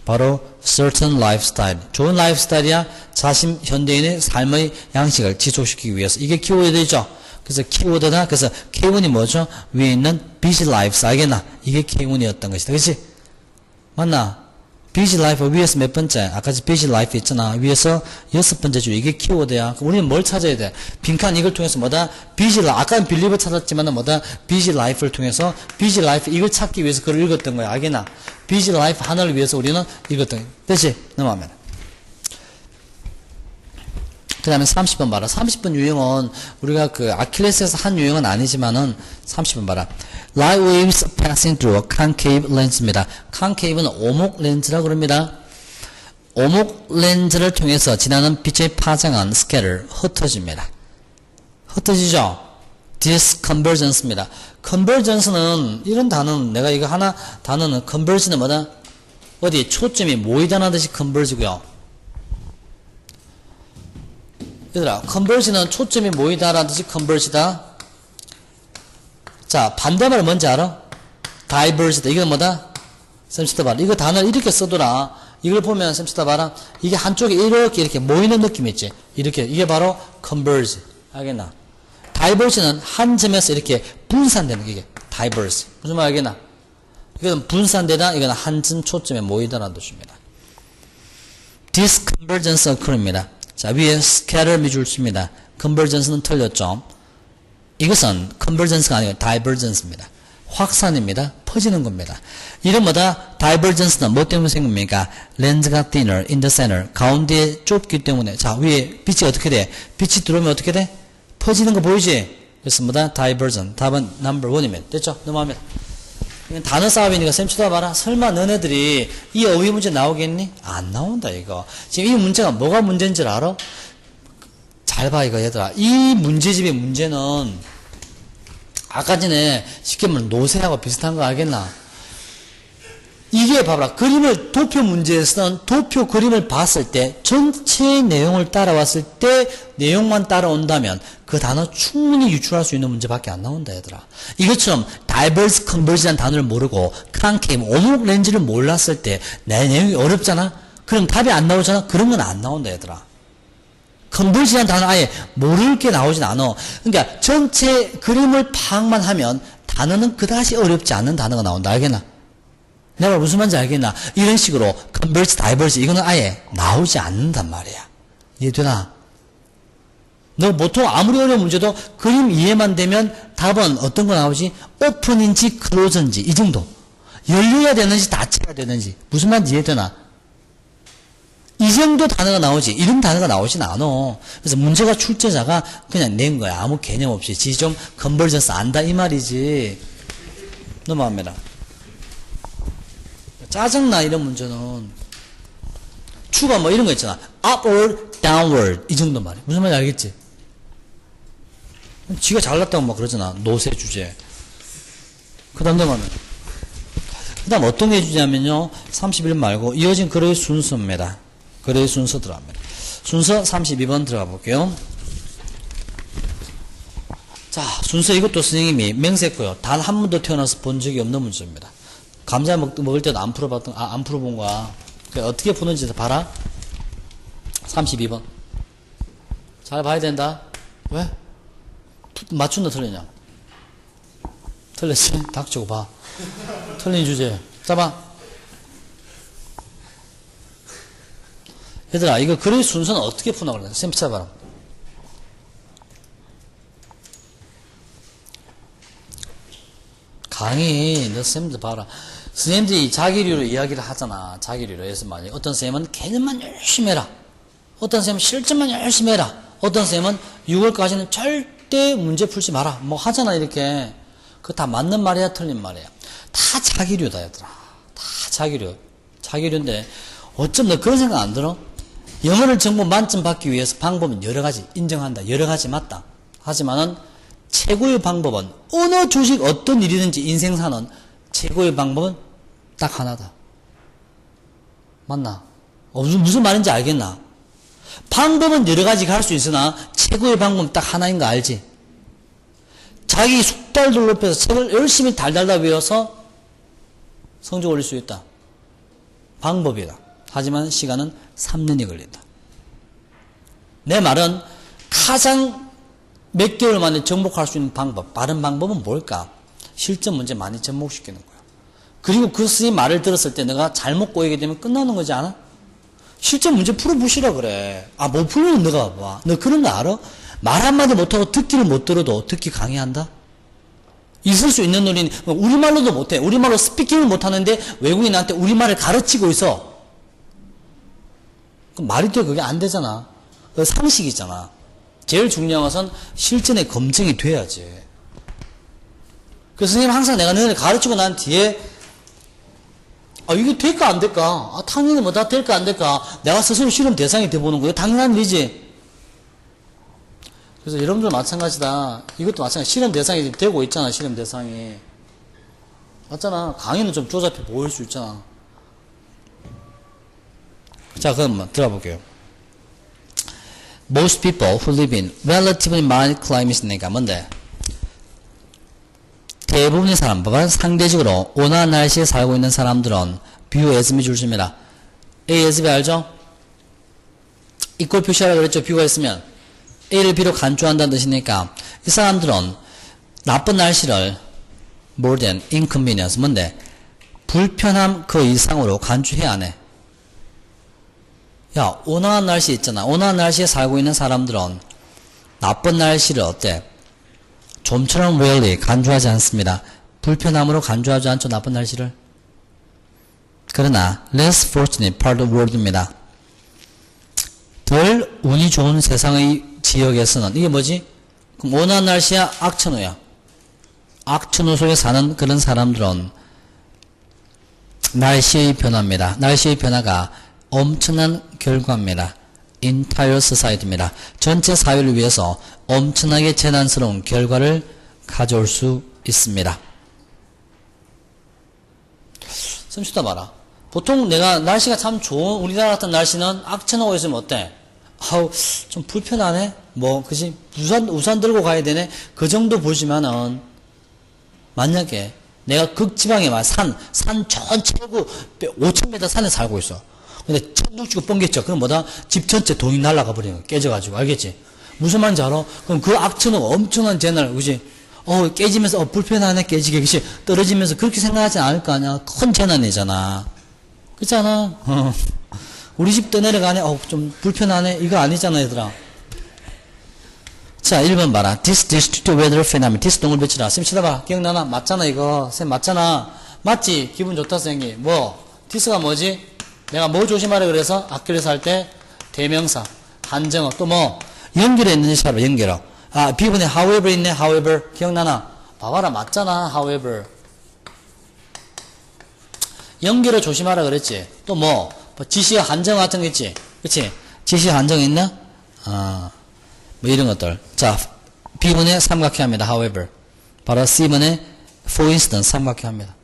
바로 certain lifestyle. 좋은 라이프스타일이야. 자신 현대인의 삶의 양식을 지속시키기 위해서. 이게 키워드죠. 그래서 키워드다. 그래서 K1이 뭐죠? 위에 있는 busy life. 알겠나? 이게 K1이었던 것이다. 그렇지? 맞나? busy life 위에서 몇 번째? 아까 busy life 있잖아. 위에서 6번째 줄. 이게 키워드야. 우리는 뭘 찾아야 돼? 빈칸 이걸 통해서 뭐다? busy life. 아까는 believer 찾았지만은 뭐다? busy life를 통해서 busy life 이걸 찾기 위해서 그걸 읽었던 거야. 알겠나? busy life 하나를 위해서 우리는 읽었던 거야. 됐지? 넘어가면. 그 다음에 30번 봐라. 30번 유형은 우리가 그 아킬레스에서 한 유형은 아니지만은 30번 봐라. Light waves passing through a concave lens입니다. concave는 오목 렌즈라고 그럽니다. 오목 렌즈를 통해서 지나는 빛의 파장은 scatter, 흩어집니다. 흩어지죠? disconvergence입니다. convergence는 이런 단어는 내가 이거 하나 단어는 converge는 뭐다? 어디 초점이 모이다는 듯이 converge고요. 얘들아, converge는 초점이 모이다라는 뜻이 converge다. 자, 반대말 뭔지 알아? diverge다. 이건 뭐다? 쌤 쳐다봐라. 이거 단어를 이렇게 써둬라. 이걸 보면 쌤 쳐다봐라. 이게 한쪽에 이렇게 모이는 느낌 있지? 이렇게. 이게 바로 converge. 알겠나? diverge는 한 점에서 이렇게 분산되는 게 이게 diverge. 무슨 말 알겠나? 이건 분산되다. 이건 한 점 초점에 모이다라는 뜻입니다. disconvergence occur입니다. 자, 위에 scatter 밑줄 칩니다. convergence는 틀렸죠. 이것은 convergence가 아니고 divergence입니다. 확산입니다. 퍼지는 겁니다. 이름마다 divergence는 뭐 때문에 생깁니까? 렌즈가 thinner in the center. 가운데에 좁기 때문에. 자, 위에 빛이 어떻게 돼? 빛이 들어오면 어떻게 돼? 퍼지는 거 보이지? 그래서 뭐다? divergent. 답은 number 1이면. 됐죠? 넘어갑니다. 이건 단어 싸움이니까 쌤 쳐다봐라. 설마 너네들이 이 어휘 문제 나오겠니? 안 나온다, 이거. 지금 이 문제가 뭐가 문제인 줄 알아? 잘 봐, 이거, 얘들아. 이 문제집의 문제는 아까 전에 쉽게 말하면 노쇠하고 비슷한 거 알겠나? 이게 봐봐라. 그림을 도표 문제에서는 도표 그림을 봤을 때 전체 내용을 따라왔을 때 내용만 따라온다면 그 단어 충분히 유출할 수 있는 문제밖에 안 나온다, 얘들아. 이것처럼 diverse, converge라는 단어를 모르고 concave, 오목 렌즈를 몰랐을 때 내 내용이 어렵잖아? 그럼 답이 안 나오잖아? 그런 건 안 나온다, 얘들아. 컨버지한 단어 아예 모를 게 나오진 않아. 그러니까 전체 그림을 파악만 하면 단어는 그다지 어렵지 않은 단어가 나온다. 알겠나? 내가 무슨 말인지 알겠나? 이런 식으로 converge, diverge 이거는 아예 나오지 않는단 말이야. 이해되나? 너 보통 아무리 어려운 문제도 그림 이해만 되면 답은 어떤 거 나오지? 오픈인지 클로즈인지 이 정도. 열려야 되는지 닫혀야 되는지 무슨 말인지 이해되나? 이 정도 단어가 나오지 이런 단어가 나오진 않아. 그래서 문제가 출제자가 그냥 낸 거야. 아무 개념 없이. 지 좀 컨버전스 안다 이 말이지. 넘어갑니다. 짜증나 이런 문제는 추가 뭐 이런 거 있잖아. upward, downward 이 정도 말이야. 무슨 말인지 알겠지? 지가 잘났다고 막 그러잖아. 노세 주제. 그 다음 넘어가면 그 다음 어떤 게 주제냐면요 31번 말고 이어진 글의 순서입니다. 글의 순서 들어갑니다. 순서 32번 들어가 볼게요. 자, 순서 이것도 선생님이 맹세했고요. 단 한 번도 태어나서 본 적이 없는 문제입니다. 감자 먹을 때도 안 풀어봤던, 안 풀어본 거야. 어떻게 푸는지 봐라. 32번. 잘 봐야 된다. 왜? 맞춘다 틀리냐? 틀렸지? 닥치고 봐. 틀린 주제. 잡아. 얘들아, 이거 글의 순서는 어떻게 푸나 그러냐? 쌤 찾아봐라. 강의, 너 쌤들 봐라. 선생님들이 자기류로 이야기를 하잖아. 자기류로 해서 말이야. 어떤 쌤은 개념만 열심히 해라. 어떤 쌤은 실전만 열심히 해라. 어떤 쌤은 6월까지는 절대 문제 풀지 마라. 뭐 하잖아, 이렇게. 그거 다 맞는 말이야, 틀린 말이야. 다 자기류다, 얘들아. 다 자기류. 자기류인데, 어쩜 너 그런 생각 안 들어? 영어를 전부 만점 받기 위해서 방법은 여러 가지 인정한다. 여러 가지 맞다. 하지만은 최고의 방법은 어느 주식 어떤 일이든지 인생사는 최고의 방법은 딱 하나다. 맞나? 무슨 말인지 알겠나? 방법은 여러 가지가 할 수 있으나 최고의 방법은 딱 하나인 거 알지? 자기 숙달들 높여서 책을 열심히 달달다 외워서 성적 올릴 수 있다. 방법이다. 하지만 시간은 3년이 걸린다. 내 말은 가장 몇 개월 만에 정복할 수 있는 방법, 바른 방법은 뭘까? 실전 문제 많이 접목시키는 거야. 그리고 그 선생님 말을 들었을 때 내가 잘못 꼬이게 되면 끝나는 거지 않아? 실전 문제 풀어보시라 그래. 아, 못 풀면 너가 봐. 너 그런 거 알아? 말 한마디 못하고 듣기를 못 들어도 듣기 강의한다? 있을 수 있는 논리는 우리말로도 못해. 우리말로 스피킹을 못하는데 외국인한테 우리말을 가르치고 있어. 그럼 말이 돼? 그게 안 되잖아. 그 상식이잖아. 제일 중요한 것은 실전에 검증이 돼야지. 그래서 선생님 항상 내가 너희를 가르치고 난 뒤에 아 이게 될까 안 될까? 아 당연히 뭐 다 될까 안 될까? 내가 스스로 실험 대상이 돼보는 거예요. 당연한 일이지. 그래서 여러분들 마찬가지다. 이것도 마찬가지. 실험 대상이 되고 있잖아. 실험 대상이. 맞잖아. 강의는 좀 조잡해 보일 수 있잖아. 자, 그럼 들어가 볼게요. Most people who live in relatively mild climates니까 뭔데? 대부분의 사람, 상대적으로 온화한 날씨에 살고 있는 사람들은 뷰 예습이 줄습니다. A 예습이 알죠? 이꼴 표시하라고 그랬죠? 뷰가 있으면 A를 B로 간주한다는 뜻이니까 이 사람들은 나쁜 날씨를 more than inconvenience 뭔데? 불편함 그 이상으로 간주해야 안 해. 야, 온화한 날씨 있잖아. 온화한 날씨에 살고 있는 사람들은 나쁜 날씨를 어때? 좀처럼 rarely, 간주하지 않습니다. 불편함으로 간주하지 않죠, 나쁜 날씨를. 그러나 less fortunate part of the world입니다. 덜 운이 좋은 세상의 지역에서는 이게 뭐지? 그럼 온화한 날씨야? 악천후야. 악천후 속에 사는 그런 사람들은 날씨의 변화입니다. 날씨의 변화가 엄청난 결과입니다. entire society입니다. 전체 사회를 위해서 엄청나게 재난스러운 결과를 가져올 수 있습니다. 좀 쉬다 봐라. 보통 내가 날씨가 참 좋은 우리나라 같은 날씨는 악천후가 있으면 어때? 아우 좀 불편하네. 뭐 그지 우산 들고 가야 되네. 그 정도 보시면은 만약에 내가 극지방에 산 최고 5,000m 산에 살고 있어. 근데 천둥 치고 뻥겠죠. 그럼 뭐다? 집 전체 돈이 날아가 버리는 거야. 깨져가지고. 알겠지? 무슨 말인지 알아? 그럼 그 악천후가 엄청난 재날, 그지? 깨지면서, 불편하네, 깨지게. 그치? 떨어지면서 그렇게 생각하지 않을 거 아니야? 큰 재난이잖아. 그렇잖아? 우리 집 떠내려가네, 좀 불편하네. 이거 아니잖아, 얘들아. 자, 1번 봐라. This district weather phenomenon. This 동을 붙이라. 쌤 쳐다봐. 기억나나? 맞잖아, 이거. 쌤 맞잖아. 맞지? 기분 좋다, 쌤이. 뭐? this가 뭐지? 내가 뭐 조심하라 그래서 학교에서 할 때 대명사, 한정어, 또 뭐 연결해 있는지 찾아봐. 연결어. B분에 however 있네. however 기억나나? 봐봐라 맞잖아. however 연결어 조심하라 그랬지. 또 뭐 지시어 한정어 같은 거 있지. 그치? 지시어 한정어 있나? 뭐 이런 것들. 자 B분에 삼각형 합니다. however 바로 C분에 for instance 삼각형 합니다.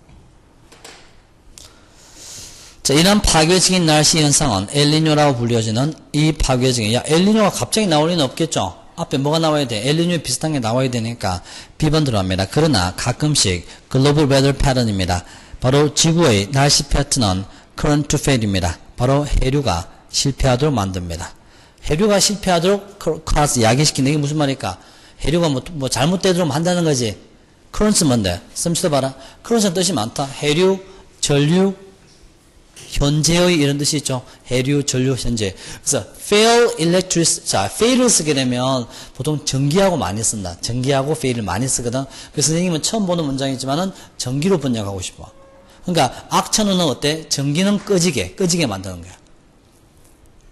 자, 이런 파괴적인 날씨 현상은 엘니뇨라고 불려지는 이 파괴적인, 엘니뇨가 갑자기 나올 리는 없겠죠? 앞에 뭐가 나와야 돼? 엘니뇨 비슷한 게 나와야 되니까 B번 들어갑니다. 그러나 가끔씩 글로벌 웨더 패턴입니다. 바로 지구의 날씨 패턴은 current to fail입니다. 바로 해류가 실패하도록 만듭니다. 해류가 실패하도록 cause 야기시키는 게 무슨 말일까? 해류가 뭐 잘못되도록 한다는 거지. current's 뭔데? 씀치도 봐라. current's 뜻이 많다. 해류, 전류, 현재의 이런 뜻이 있죠. 해류, 전류, 현재. 그래서 fail electric, 자, fail을 쓰게 되면 보통 전기하고 많이 쓴다. 전기하고 fail을 많이 쓰거든. 그래서 선생님은 처음 보는 문장이지만은 전기로 번역하고 싶어. 그러니까 악천후는 어때? 전기는 꺼지게 만드는 거야.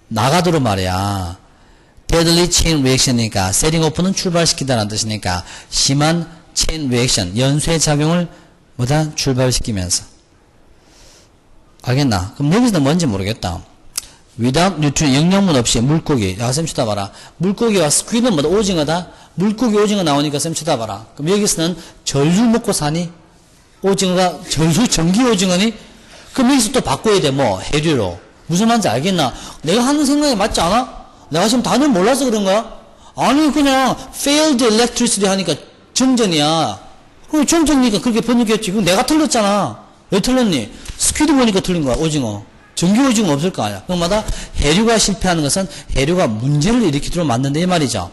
나가도록 말이야. deadly chain reaction이니까 setting off는 출발시키다라는 뜻이니까 심한 chain reaction, 연쇄작용을 뭐다? 출발시키면서. 알겠나? 그럼 여기서는 뭔지 모르겠다. without nutrient, 영양분 없이 물고기. 야, 쌤 쳐다봐라. 물고기와 스퀴드는 뭐다? 오징어다? 물고기, 오징어 나오니까 쌤 쳐다봐라. 그럼 여기서는 전류 먹고 사니? 오징어가 전기 오징어니? 그럼 여기서 또 바꿔야 돼. 뭐? 해류로. 무슨 말인지 알겠나? 내가 하는 생각이 맞지 않아? 내가 지금 단어를 몰라서 그런 거야? 아니, 그냥 failed electricity 하니까 정전이야. 그럼 정전이니까 그렇게 번역했지. 그럼 내가 틀렸잖아. 왜 틀렸니? 스퀴드 보니까 틀린 거야, 오징어. 전기 오징어 없을 거 아니야. 그마다 해류가 실패하는 것은 해류가 문제를 일으키도록 만든다, 이 말이죠.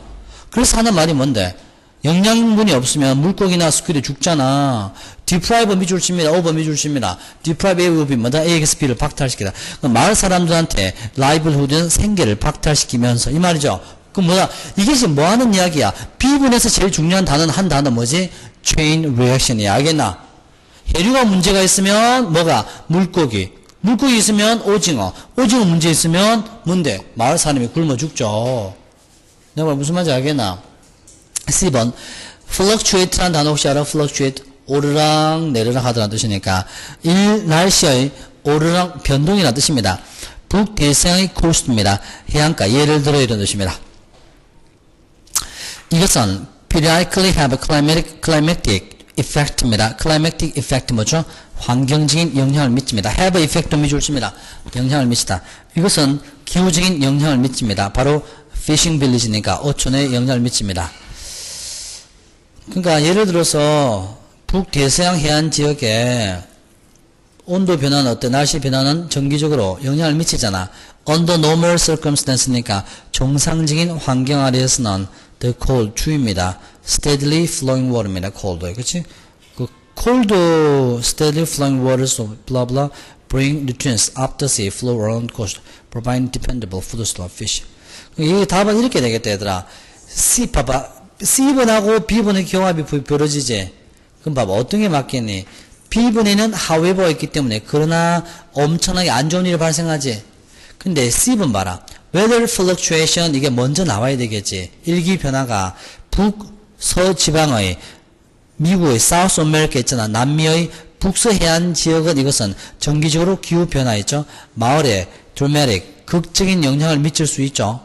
그래서 하는 말이 뭔데? 영양분이 없으면 물고기나 스퀴드 죽잖아. deprive 밑줄 칩니다. over 밑줄 칩니다. deprive A of B마다 AXP를 박탈시키다. 마을 사람들한테 livelihood는 생계를 박탈시키면서, 이 말이죠. 그럼 뭐야? 이게 지금 뭐 하는 이야기야? B분에서 제일 중요한 단어는 한 단어 뭐지? chain reaction이야. 알겠나? 해류가 문제가 있으면 뭐가? 물고기 있으면 오징어 문제 있으면 뭔데? 마을 사람이 굶어 죽죠. 내가 무슨 말인지 알겠나? C번 fluctuate라는 단어 혹시 알아? fluctuate 오르락 내리락 하더라는 뜻이니까 날씨의 오르락 변동이라는 뜻입니다. 북대서양의 코스트입니다. 해안가 예를 들어 이런 뜻입니다. 이것은 periodically have a climatic effect입니다. climatic effect 뭐죠? 환경적인 영향을 미칩니다. have effect도 미줄 칩니다. 영향을 미치다. 이것은 기후적인 영향을 미칩니다. 바로 fishing village니까 어촌에 영향을 미칩니다. 그러니까 예를 들어서 북대서양 해안 지역에 온도 변화는 어때? 날씨 변화는 정기적으로 영향을 미치잖아. under normal circumstance니까 정상적인 환경 아래에서는 the cold, 추위입니다. steadily flowing water입니다. cold. 그치? 그 cold, steadily flowing waters of blah blah bring nutrients up the sea, flow around coast, provide dependable food to fish. 이 답은 이렇게 되겠다, 얘들아. C, 봐봐. C분하고 B분의 경합이 벌어지지. 그럼 봐봐. 어떤 게 맞겠니? B분에는 however가 있기 때문에 그러나 엄청나게 안 좋은 일이 발생하지. 근데 C분 봐라. weather fluctuation 이게 먼저 나와야 되겠지. 일기 변화가 북서지방의 미국의 사우스 아메리카 있잖아. 남미의 북서해안 지역은 이것은 정기적으로 기후 변화 있죠. 마을에 dramatic 극적인 영향을 미칠 수 있죠.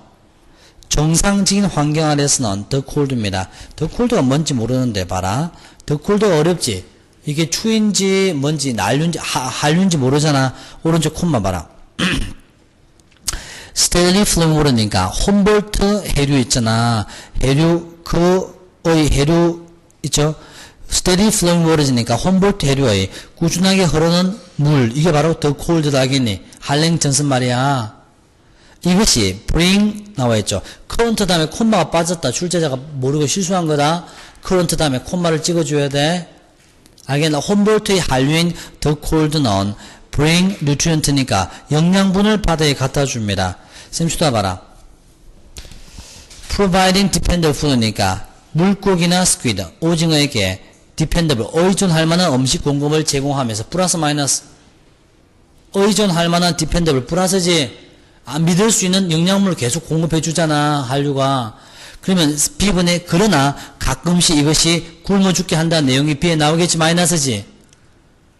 정상적인 환경 아래서는 더 콜드입니다. 더 콜드가 뭔지 모르는데 봐라. 더 콜드가 어렵지. 이게 추인지 뭔지 난류인지 한류인지 모르잖아. 오른쪽 콤마 봐라. steadily flowing water니까 홈볼트 해류 있잖아. 해류 그의 해류 있죠. steady flowing water니까 홈볼트 해류의 꾸준하게 흐르는 물 이게 바로 더 콜드다 하겠니. 할랭턴슨 말이야. 이것이 bring 나와있죠. current 다음에 콤마가 빠졌다. 출제자가 모르고 실수한 거다. current 다음에 콤마를 찍어줘야 돼. 알겠나? 홈볼트의 한류인 더 콜드는 bring nutrient니까 영양분을 바다에 갖다 줍니다. 쌤 쳐다봐라. providing dependable food니까 물고기나 스퀴드, 오징어에게 dependable, 의존할 만한 음식 공급을 제공하면서 플러스 마이너스 의존할 만한 dependable 플러스지. 믿을 수 있는 영양물을 계속 공급해 주잖아. 한류가. 그러면 B분에 그러나 가끔씩 이것이 굶어 죽게 한다는 내용이 B에 나오겠지. 마이너스지.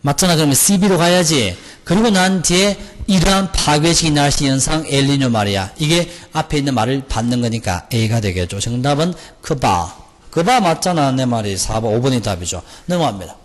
맞잖아. 그러면 CB로 가야지. 그리고 난 뒤에 이러한 파괴적인 날씨 현상 엘니뇨 말이야. 이게 앞에 있는 말을 받는 거니까 A가 되겠죠. 정답은 그바. 그바 맞잖아. 내 말이 4번 5번이 답이죠. 넘어갑니다.